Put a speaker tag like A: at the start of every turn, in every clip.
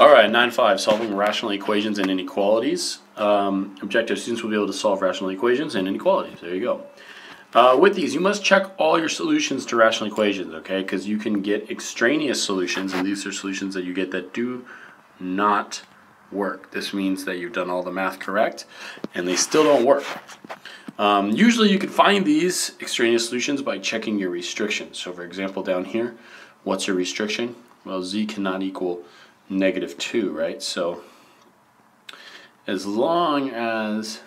A: Alright, 9.5, solving rational equations and inequalities. Objective, students will be able to solve rational equations and inequalities. There you go. With these, you must check all your solutions to rational equations, okay? Because you can get extraneous solutions, and these are solutions that you get that do not work. This means that you've done all the math correct, and they still don't work. Usually you can find these extraneous solutions by checking your restrictions. So for example, down here, what's your restriction? Well, z cannot equal -2, right? So as long as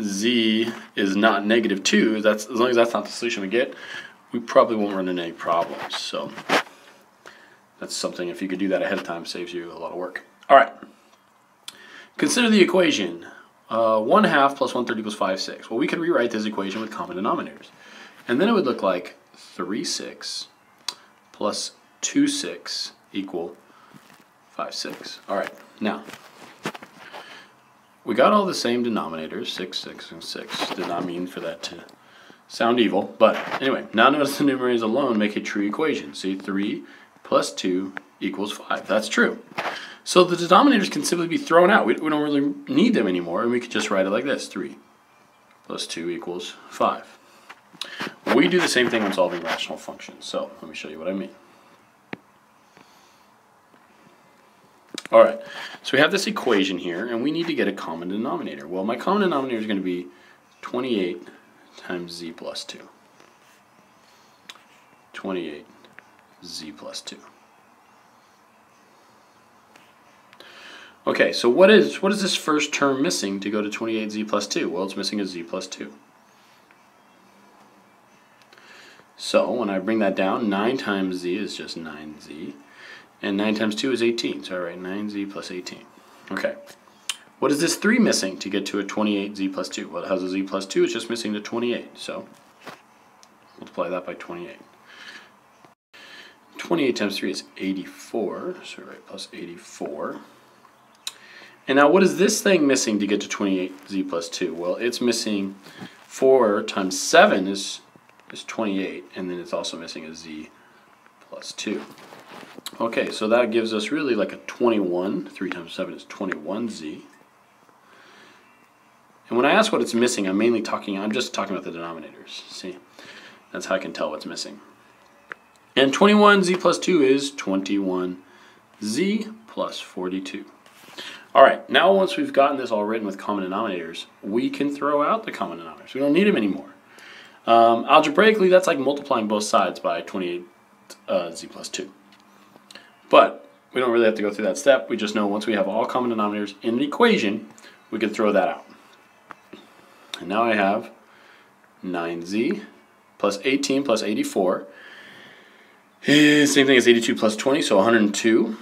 A: z is not -2, as long as that's not the solution we get, we probably won't run into any problems. So that's something, if you could do that ahead of time, saves you a lot of work. All right. Consider the equation 1/2 plus 1/3 equals 5/6. Well, we could rewrite this equation with common denominators. And then it would look like 3/6 plus 2/6 equal 5/6. All right, now, we got all the same denominators, 6, 6, and 6. Did not mean for that to sound evil, but anyway, now notice the numerators alone make a true equation. See, 3 plus 2 equals 5. That's true. So the denominators can simply be thrown out. We don't really need them anymore, and we could just write it like this. 3 plus 2 equals 5. We do the same thing when solving rational functions, so let me show you what I mean. Alright, so we have this equation here, and we need to get a common denominator. Well, my common denominator is going to be 28 times z plus 2. 28 z plus 2. Okay, so what is this first term missing to go to 28z plus 2? Well, it's missing a z plus 2. So when I bring that down, 9 times z is just 9z. And 9 times 2 is 18. So I write 9z plus 18. Okay. What is this 3 missing to get to a 28z plus 2? Well, it has a z plus 2. It's just missing the 28. So multiply that by 28. 28 times 3 is 84. So I write plus 84. And now what is this thing missing to get to 28z plus 2? Well, it's missing 4 times 7 is 28. And then it's also missing a z plus 2. Okay, so that gives us really like a 21. 3 times 7 is 21z. And when I ask what it's missing, I'm just talking about the denominators. See, that's how I can tell what's missing. And 21z plus 2 is 21z plus 42. All right, now once we've gotten this all written with common denominators, we can throw out the common denominators. We don't need them anymore. Algebraically, that's like multiplying both sides by 28z plus 2. But we don't really have to go through that step. We just know once we have all common denominators in an equation, we can throw that out. And now I have 9z plus 18 plus 84 is same thing as 82 plus 20, so 102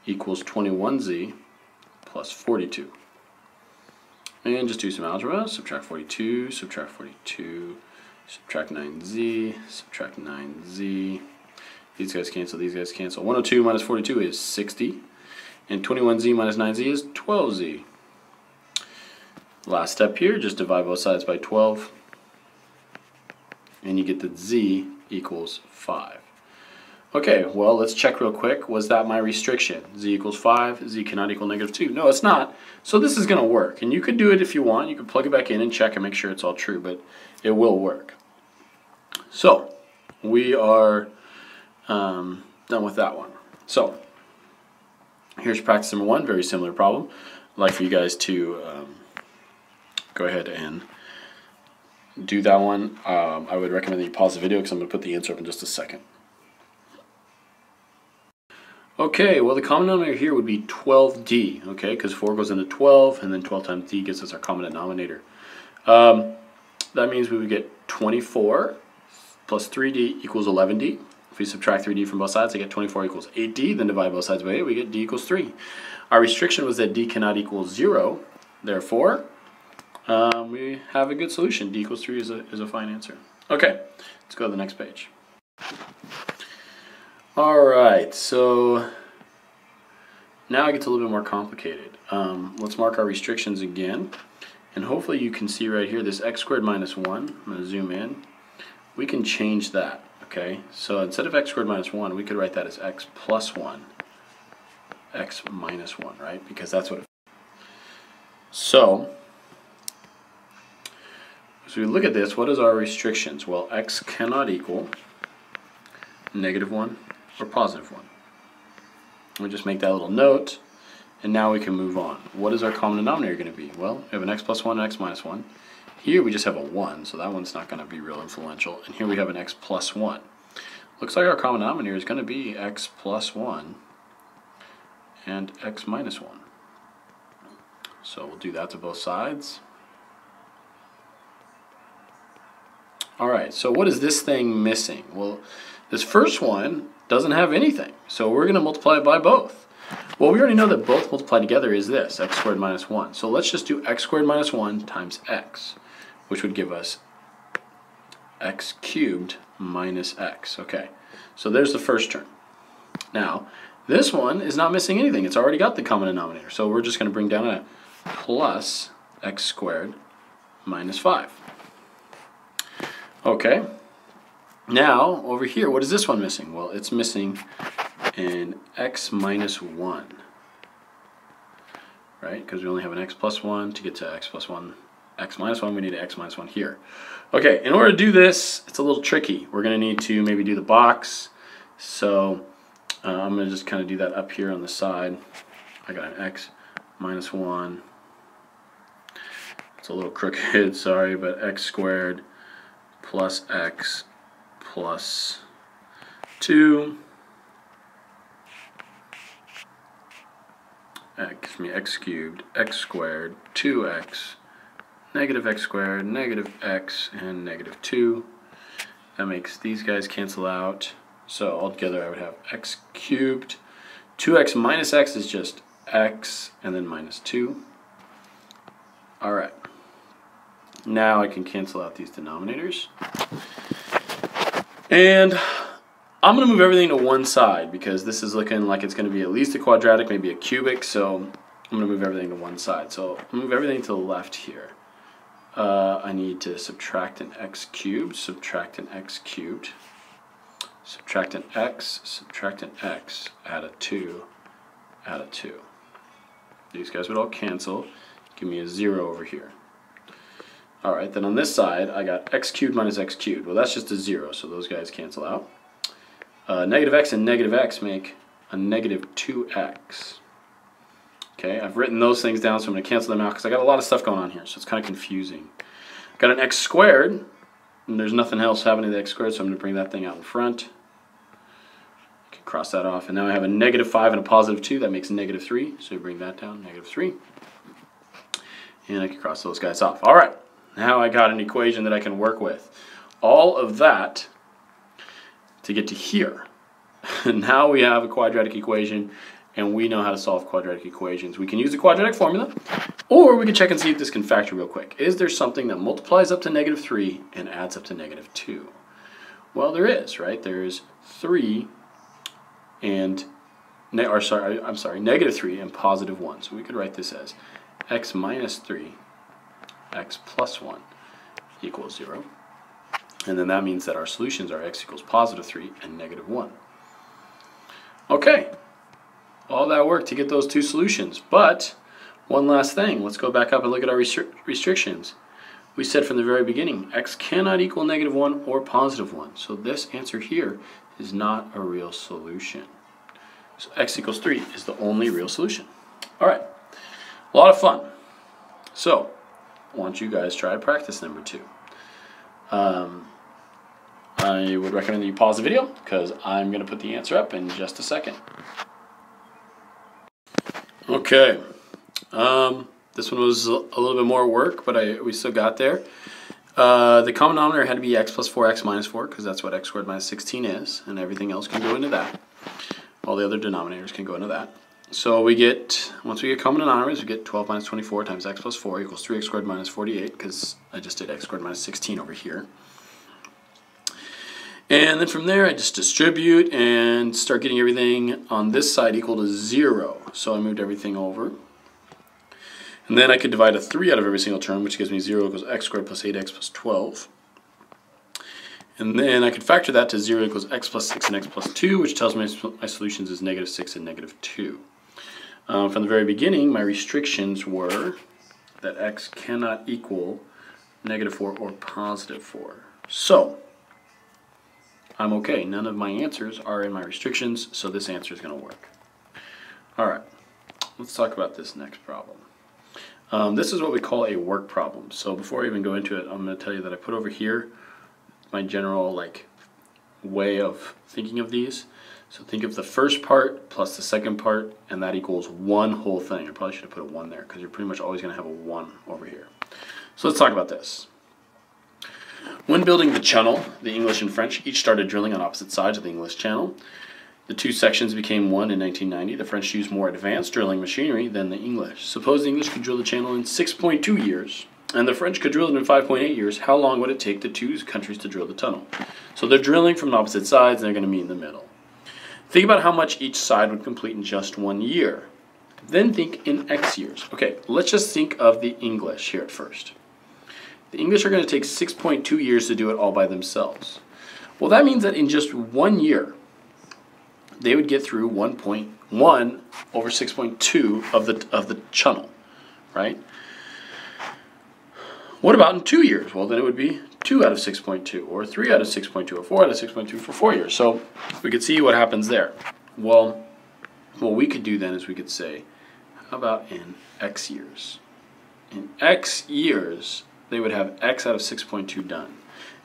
A: equals 21z plus 42. And just do some algebra. Subtract 42, subtract 42, subtract 9z, subtract 9z. These guys cancel, these guys cancel. 102 minus 42 is 60. And 21z minus 9z is 12z. Last step here, just divide both sides by 12. And you get that z equals 5. Okay, well, let's check real quick. Was that my restriction? Z equals 5, z cannot equal -2. No, it's not. So this is going to work. And you could do it if you want. You could plug it back in and check and make sure it's all true, but it will work. So, we are done with that one. So, here's practice number 1, very similar problem. I'd like for you guys to go ahead and do that one. I would recommend that you pause the video because I'm going to put the answer up in just a second. Okay, well the common denominator here would be 12d, okay, because 4 goes into 12, and then 12 times d gives us our common denominator. That means we would get 24 plus 3d equals 11d. If we subtract 3d from both sides, I get 24 equals 8d, then divide both sides by 8, we get d equals 3. Our restriction was that d cannot equal 0, therefore we have a good solution. D equals 3 is a fine answer. Okay, let's go to the next page. Alright, so now it gets a little bit more complicated. Let's mark our restrictions again. And hopefully you can see right here this x squared minus 1. I'm going to zoom in. We can change that. Okay, so instead of x squared minus 1, we could write that as x plus 1, x minus 1, right? Because that's what it. So, as we look at this, what is our restrictions? Well, x cannot equal negative 1 or positive 1. We just make that little note, and now we can move on. What is our common denominator going to be? Well, we have an x plus 1 and x minus 1. Here we just have a 1, so that one's not going to be real influential. And here we have an x plus 1. Looks like our common denominator is going to be x plus 1 and x minus 1. So we'll do that to both sides. Alright, so what is this thing missing? Well, this first one doesn't have anything, so we're going to multiply it by both. Well, we already know that both multiplied together is this, x squared minus 1. So let's just do x squared minus 1 times x, which would give us x cubed minus x. Okay, so there's the first term. Now, this one is not missing anything. It's already got the common denominator. So we're just going to bring down a plus x squared minus 5. Okay, now over here, what is this one missing? Well, it's missing an x minus 1, right? Because we only have an x plus 1 to get to x plus 1. X minus 1, we need an x minus 1 here. Okay, in order to do this, it's a little tricky. We're going to need to maybe do the box. So I'm going to just kind of do that up here on the side. I got an x minus 1. It's a little crooked, sorry, but x squared plus x plus 2. X cubed, x squared, 2x, negative x squared, negative x, and negative 2. That makes these guys cancel out. So altogether I would have x cubed. 2x minus x is just x, and then minus 2. Alright. Now I can cancel out these denominators. And I'm going to move everything to one side because this is looking like it's going to be at least a quadratic, maybe a cubic. So I'm going to move everything to one side. So I'll move everything to the left here. I need to subtract an x cubed, subtract an x cubed, subtract an x, add a 2, add a 2. These guys would all cancel. Give me a 0 over here. Alright, then on this side, I got x cubed minus x cubed. Well, that's just a 0, so those guys cancel out. Negative x and negative x make a negative 2x. Okay, I've written those things down, so I'm going to cancel them out because I got a lot of stuff going on here, so it's kind of confusing. Got an x squared, and there's nothing else happening to the x squared, so I'm going to bring that thing out in front. I can cross that off, and now I have a negative 5 and a positive 2. That makes negative 3, so we bring that down, negative 3. And I can cross those guys off. All right. Now I got an equation that I can work with. All of that to get to here. Now we have a quadratic equation, and we know how to solve quadratic equations. We can use the quadratic formula, or we can check and see if this can factor real quick. Is there something that multiplies up to negative 3 and adds up to negative 2? Well, there is, right? There's 3 and, negative 3 and positive 1. So we could write this as x minus 3 x plus 1 equals 0. And then that means that our solutions are x equals positive 3 and negative 1. Okay, all that work to get those two solutions. But one last thing, let's go back up and look at our restrictions. We said from the very beginning, x cannot equal negative 1 or positive 1. So this answer here is not a real solution. So x equals 3 is the only real solution. All right, a lot of fun. So I want you guys try practice number 2. I would recommend that you pause the video because I'm going to put the answer up in just a second. Okay, this one was a little bit more work, but we still got there. The common denominator had to be x plus 4, x minus 4, because that's what x squared minus 16 is, and everything else can go into that. All the other denominators can go into that. So we get, once we get common denominators, we get 12 minus 24 times x plus 4 equals 3x squared minus 48, because I just did x squared minus 16 over here. And then from there, I just distribute and start getting everything on this side equal to 0. So I moved everything over. And then I could divide a 3 out of every single term, which gives me 0 equals x squared plus 8x plus 12. And then I could factor that to 0 equals x plus 6 and x plus 2, which tells me my solutions is negative 6 and negative 2. From the very beginning, my restrictions were that x cannot equal negative 4 or positive 4. So, I'm okay. None of my answers are in my restrictions, so this answer is going to work. Alright, let's talk about this next problem. This is what we call a work problem. So before I even go into it, I'm going to tell you that I put over here my general way of thinking of these. So think of the first part plus the second part, and that equals one whole thing. I probably should have put a 1 there because you're pretty much always going to have a 1 over here. So let's talk about this. When building the channel, the English and French each started drilling on opposite sides of the English Channel. The two sections became one in 1990. The French used more advanced drilling machinery than the English. Suppose the English could drill the channel in 6.2 years, and the French could drill it in 5.8 years. How long would it take the two countries to drill the tunnel? So they're drilling from opposite sides, and they're going to meet in the middle. Think about how much each side would complete in just 1 year. Then think in X years. Okay, let's just think of the English here at first. The English are going to take 6.2 years to do it all by themselves. Well, that means that in just 1 year, they would get through 1.1 over 6.2 of the channel, right? What about in 2 years? Well, then it would be 2 out of 6.2, or 3 out of 6.2, or 4 out of 6.2 for 4 years. So we could see what happens there. Well, what we could do then is we could say, how about in X years? In X years, they would have X out of 6.2 done.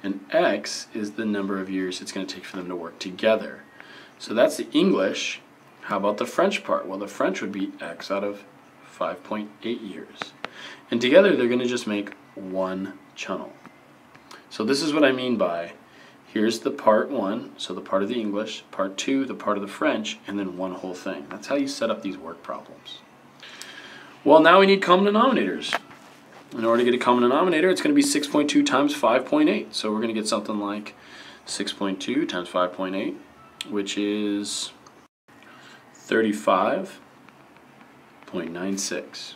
A: And X is the number of years it's going to take for them to work together. So that's the English. How about the French part? Well, the French would be X out of 5.8 years. And together they're going to just make one channel. So this is what I mean by, here's the part 1, so the part of the English, part 2, the part of the French, and then one whole thing. That's how you set up these work problems. Well, now we need common denominators. In order to get a common denominator, it's going to be 6.2 times 5.8. So we're going to get something like 6.2 times 5.8. Which is 35.96.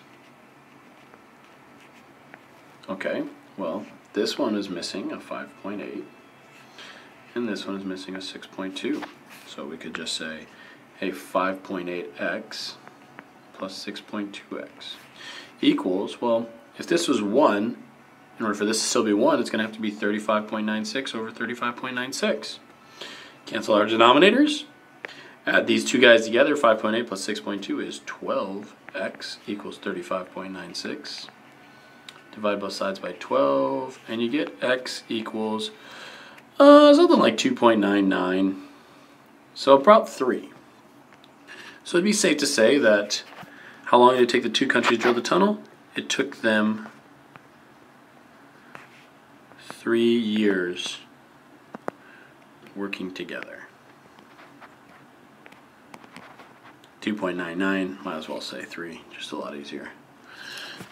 A: Okay, well, this one is missing a 5.8, and this one is missing a 6.2. So we could just say, hey, 5.8x plus 6.2x equals, well, if this was 1, in order for this to still be 1, it's going to have to be 35.96 over 35.96. Cancel our denominators. Add these two guys together. 5.8 plus 6.2 is 12x equals 35.96. Divide both sides by 12, and you get x equals something like 2.99. So about 3. So it'd be safe to say that how long did it take the two countries to drill the tunnel? It took them 3 years working together. 2.99, might as well say 3, just a lot easier.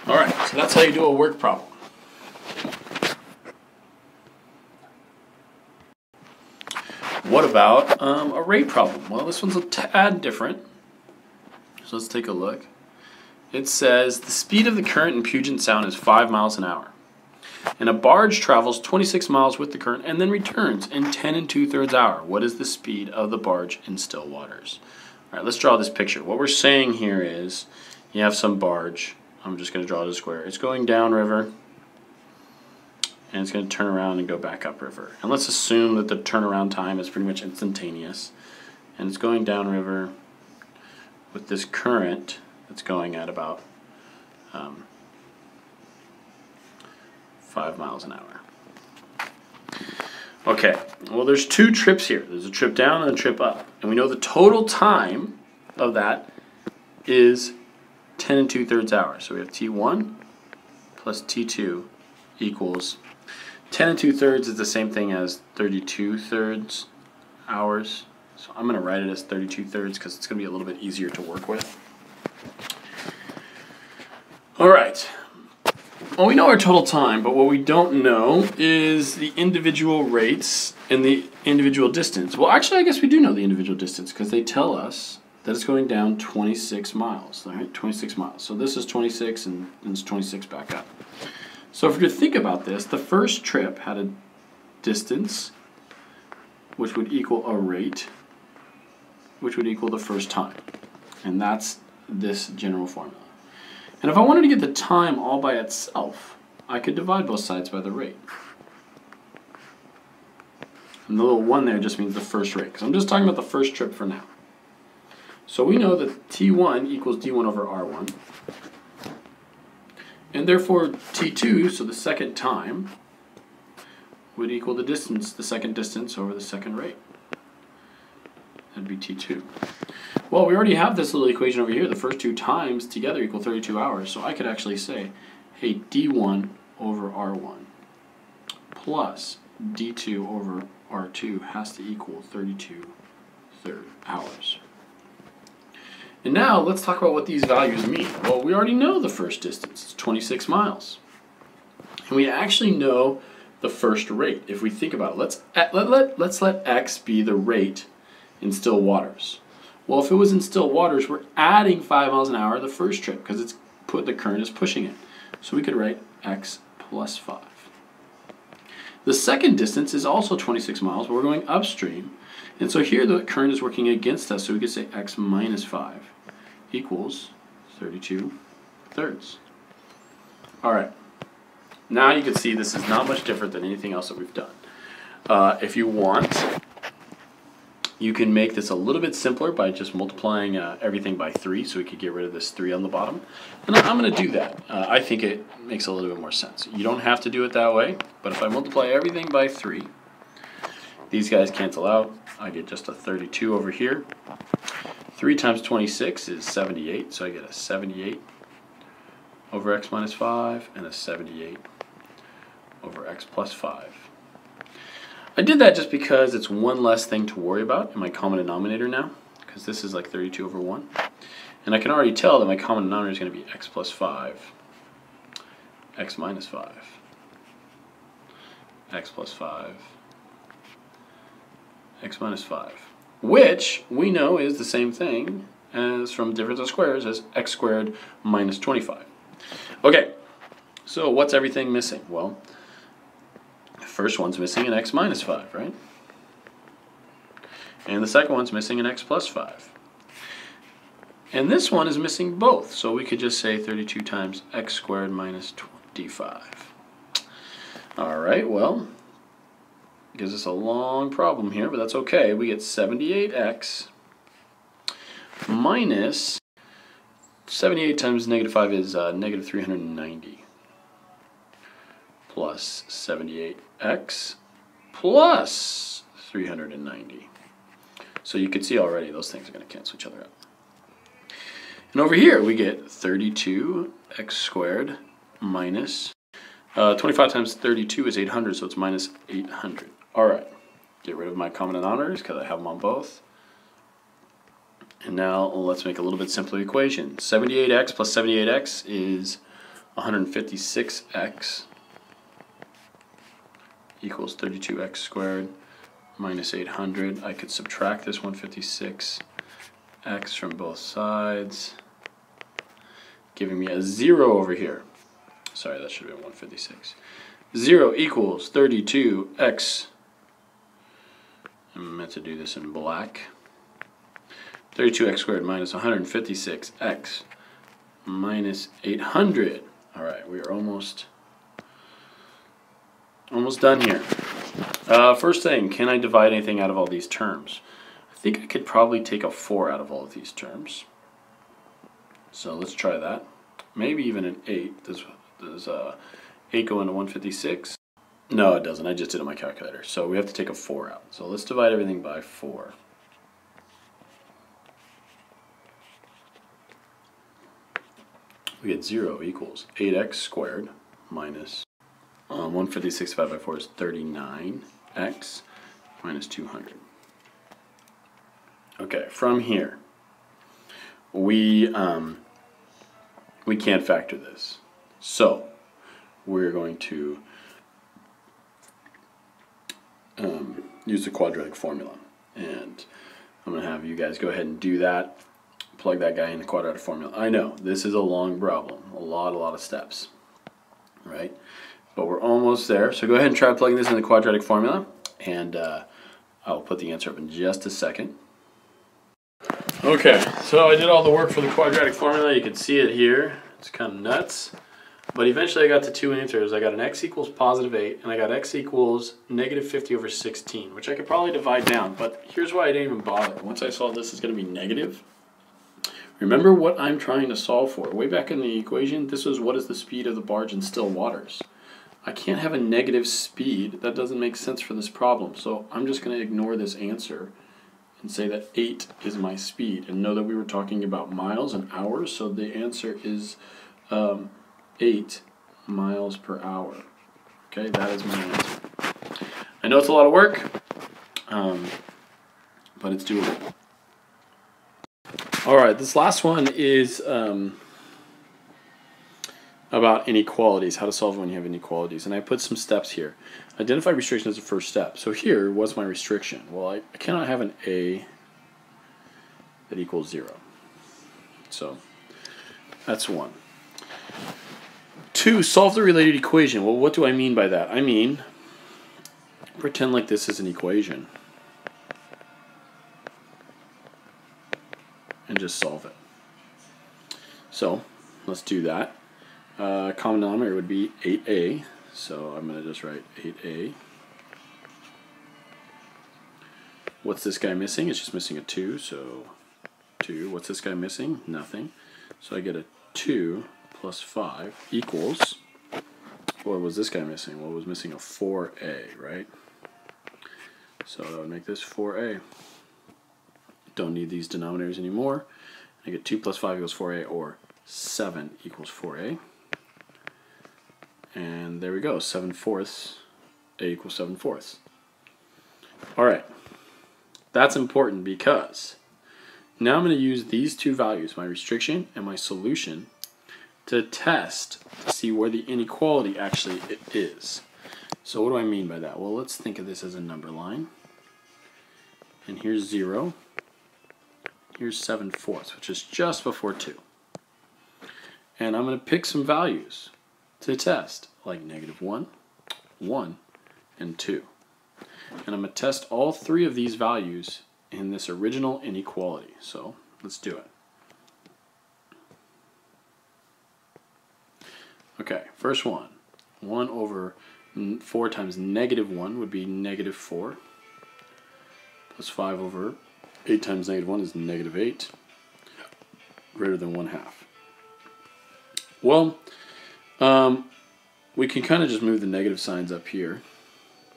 A: Alright, so that's how you do a work problem. What about a rate problem? Well, this one's a tad different. So let's take a look. It says the speed of the current in Puget Sound is 5 miles an hour. And a barge travels 26 miles with the current and then returns in 10 2/3 hours. What is the speed of the barge in still waters? All right, let's draw this picture. What we're saying here is you have some barge. I'm just going to draw it as a square. It's going downriver, and it's going to turn around and go back upriver. And let's assume that the turnaround time is pretty much instantaneous. And it's going downriver with this current that's going at about 5 miles an hour. Okay, well there's 2 trips here. There's a trip down and a trip up. And we know the total time of that is 10 2/3 hours. So we have T1 plus T2 equals 10 2/3 is the same thing as 32 thirds hours. So I'm going to write it as 32 thirds because it's going to be a little bit easier to work with. All right. Well, we know our total time, but what we don't know is the individual rates and the individual distance. Well, actually, I guess we do know the individual distance because they tell us that it's going down 26 miles, all right? 26 miles. So this is 26 and it's 26 back up. So if we think about this, the first trip had a distance which would equal a rate, which would equal the first time. And that's this general formula. And if I wanted to get the time all by itself, I could divide both sides by the rate. And the little 1 there just means the first rate, because I'm just talking about the first trip for now. So we know that T1 equals D1 over R1. And therefore T2, so the second time, would equal the distance, the second distance over the second rate. That'd be T2. Well, we already have this little equation over here. The first two times together equal 32 hours. So I could actually say, hey, D1 over R1 plus D2 over R2 has to equal 32 third hours. And now let's talk about what these values mean. Well, we already know the first distance. It's 26 miles. And we actually know the first rate. If we think about it, let's let X be the rate in still waters. Well, if it was in still waters, we're adding 5 miles an hour the first trip because the current is pushing it. So we could write X plus 5. The second distance is also 26 miles, but we're going upstream. And so here the current is working against us, so we could say X minus 5 equals 32 thirds. All right. Now you can see this is not much different than anything else that we've done. If you want, you can make this a little bit simpler by just multiplying everything by 3, so we could get rid of this 3 on the bottom. And I'm going to do that. I think it makes a little bit more sense. You don't have to do it that way, but if I multiply everything by 3, these guys cancel out. I get just a 32 over here. 3 times 26 is 78, so I get a 78 over X minus 5 and a 78 over X plus 5. I did that just because it's one less thing to worry about in my common denominator now, because this is like 32 over 1. And I can already tell that my common denominator is going to be X plus 5, X minus 5, X plus 5, X minus 5, which we know is the same thing as from difference of squares as X squared minus 25. Okay, so what's everything missing? Well, the first one's missing an X minus 5, right? And the second one's missing an X plus 5. And this one is missing both, so we could just say 32 times X squared minus 25. All right, well, gives us a long problem here, but that's okay. We get 78x minus 78 times negative 5 is negative 390 plus 78x plus 390. So you can see already those things are going to cancel each other out. And over here we get 32x squared minus 25 times 32 is 800, so it's minus 800. All right, get rid of my common denominators because I have them on both. And now let's make a little bit simpler equation. 78x plus 78x is 156x equals 32x squared minus 800. I could subtract this 156x from both sides, giving me a 0 over here. Sorry, that should have been 156. 0 equals 32x. I meant to do this in black. 32x squared minus 156x minus 800. All right, we are almost done here. First thing, can I divide anything out of all these terms? I think I could probably take a 4 out of all of these terms. So let's try that. Maybe even an 8. Does 8 go into 156? No, it doesn't. I just did it on my calculator. So we have to take a 4 out. So let's divide everything by 4. We get 0 equals 8x squared minus 156 divided by 4 is 39x minus 200. Okay, from here we can't factor this. So we're going to use the quadratic formula. And I'm going to have you guys go ahead and do that. Plug that guy in the quadratic formula. I know, this is a long problem. A lot of steps. Right? But we're almost there. So go ahead and try plugging this in the quadratic formula. And I'll put the answer up in just a second. Okay, so I did all the work for the quadratic formula. You can see it here. It's kind of nuts. But eventually I got to two answers. I got an x equals positive 8, and I got x equals negative 50 over 16, which I could probably divide down. But here's why I didn't even bother. Once I saw this is going to be negative, remember what I'm trying to solve for. Way back in the equation, this was what is the speed of the barge in still waters. I can't have a negative speed. That doesn't make sense for this problem. So I'm just going to ignore this answer and say that 8 is my speed. And know that we were talking about miles and hours, so the answer is 8 miles per hour. Okay, that is my answer. I know it's a lot of work, but it's doable. All right, this last one is about inequalities, how to solve when you have inequalities. And I put some steps here. Identify restriction as the first step. So here, what's my restriction? Well, I cannot have an a that equals 0. So that's 1. 2, solve the related equation. Well, what do I mean by that? I mean, pretend like this is an equation and just solve it. So let's do that. Common denominator would be 8a, so I'm going to just write 8a. What's this guy missing? It's just missing a 2, so 2. What's this guy missing? Nothing. So I get a 2 plus 5 equals, what was this guy missing? Well, it was missing a 4a, right? So that would make this 4a. Don't need these denominators anymore. I get 2 plus 5 equals 4a, or 7 equals 4a. And there we go, 7/4, a equals 7/4. All right, that's important because now I'm going to use these two values, my restriction and my solution, to test to see where the inequality actually is. So what do I mean by that? Well, let's think of this as a number line. And here's 0. Here's 7/4, which is just before 2. And I'm going to pick some values to test, like -1, 1, and 2. And I'm going to test all 3 of these values in this original inequality. So let's do it. Okay, first one. 1 over 4 times -1 would be -4. Plus 5 over 8 times -1 is -8. Greater than 1/2. Well, we can kind of just move the negative signs up here.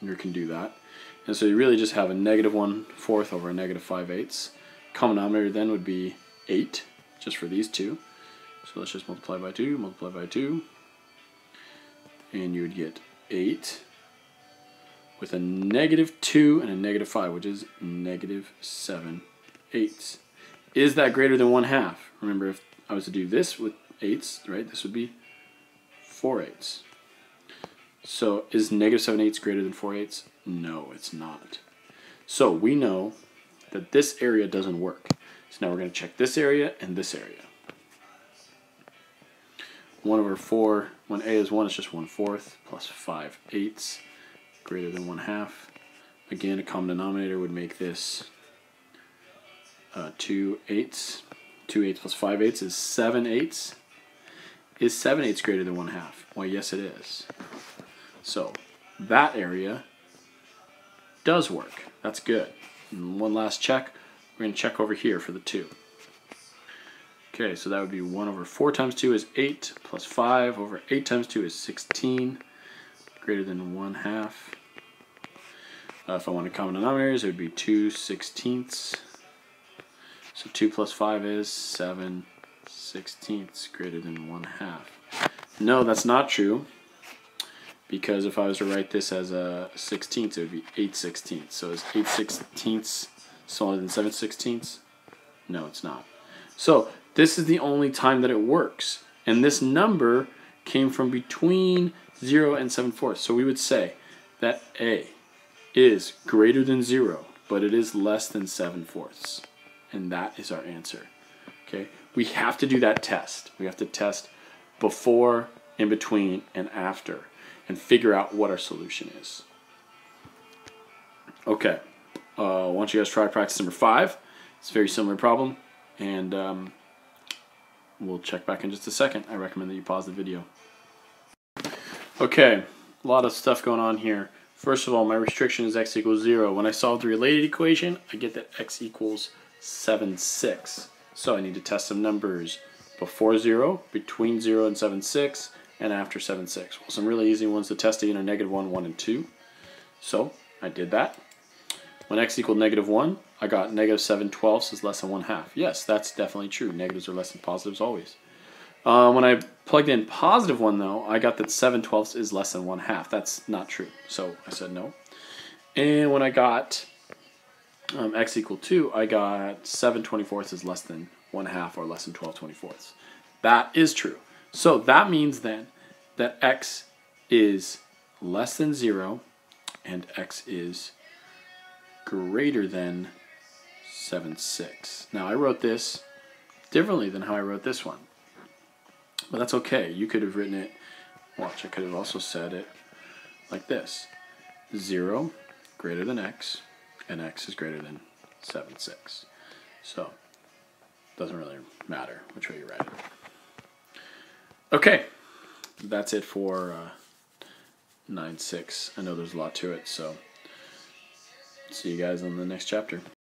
A: You can do that. And so you really just have a -1/4 over a -5/8. Common denominator then would be 8, just for these two. So let's just multiply by 2, multiply by 2. And you would get 8 with a -2 and a -5, which is -7/8. Is that greater than 1/2? Remember, if I was to do this with 8s, right, this would be 4/8. So is -7/8 greater than 4/8? No, it's not. So we know that this area doesn't work. So now we're going to check this area and this area. 1 over 4, when a is 1, it's just 1/4, plus 5/8, greater than 1/2. Again, a common denominator would make this 2/8. 2/8 plus 5/8 is 7/8. Is 7/8 greater than 1/2? Well, yes it is. So that area does work. That's good. And one last check. We're going to check over here for the 2. Okay, so that would be 1 over 4 times 2 is 8, plus 5 over 8 times 2 is 16, greater than 1/2. If I wanted common denominators, it would be 2/16. So 2 plus 5 is 7/16, greater than 1/2. No, that's not true, because if I was to write this as a 16th, it would be 8/16. So is 8/16 smaller than 7/16? No, it's not. So this is the only time that it works. And this number came from between 0 and 7/4. So we would say that A is greater than 0, but it is less than 7/4. And that is our answer. Okay? We have to do that test. We have to test before, in between, and after, and figure out what our solution is. Okay. why don't you guys try practice number 5. It's a very similar problem, and we'll check back in just a second. I recommend that you pause the video. Okay, a lot of stuff going on here. First of all, my restriction is x equals 0. When I solve the related equation, I get that x equals 7, 6. So I need to test some numbers before 0, between 0 and 7, 6, and after 7, 6. Well, some really easy ones to test again are -1, 1, and 2. So I did that. When x equaled -1, I got -7/12 is less than 1/2. Yes, that's definitely true. Negatives are less than positives always. When I plugged in +1 though, I got that 7/12 is less than 1/2. That's not true. So I said no. And when I got x equal 2, I got 7/24 is less than 1/2 or less than 12/24. That is true. So that means then that x is less than 0 and x is greater than 7, 6. Now I wrote this differently than how I wrote this one. But that's okay. You could have written it, watch, I could have also said it like this. 0 greater than x, and x is greater than 7, 6. So, it doesn't really matter which way you write it. Okay, that's it for 9, 6. I know there's a lot to it, so see you guys in the next chapter.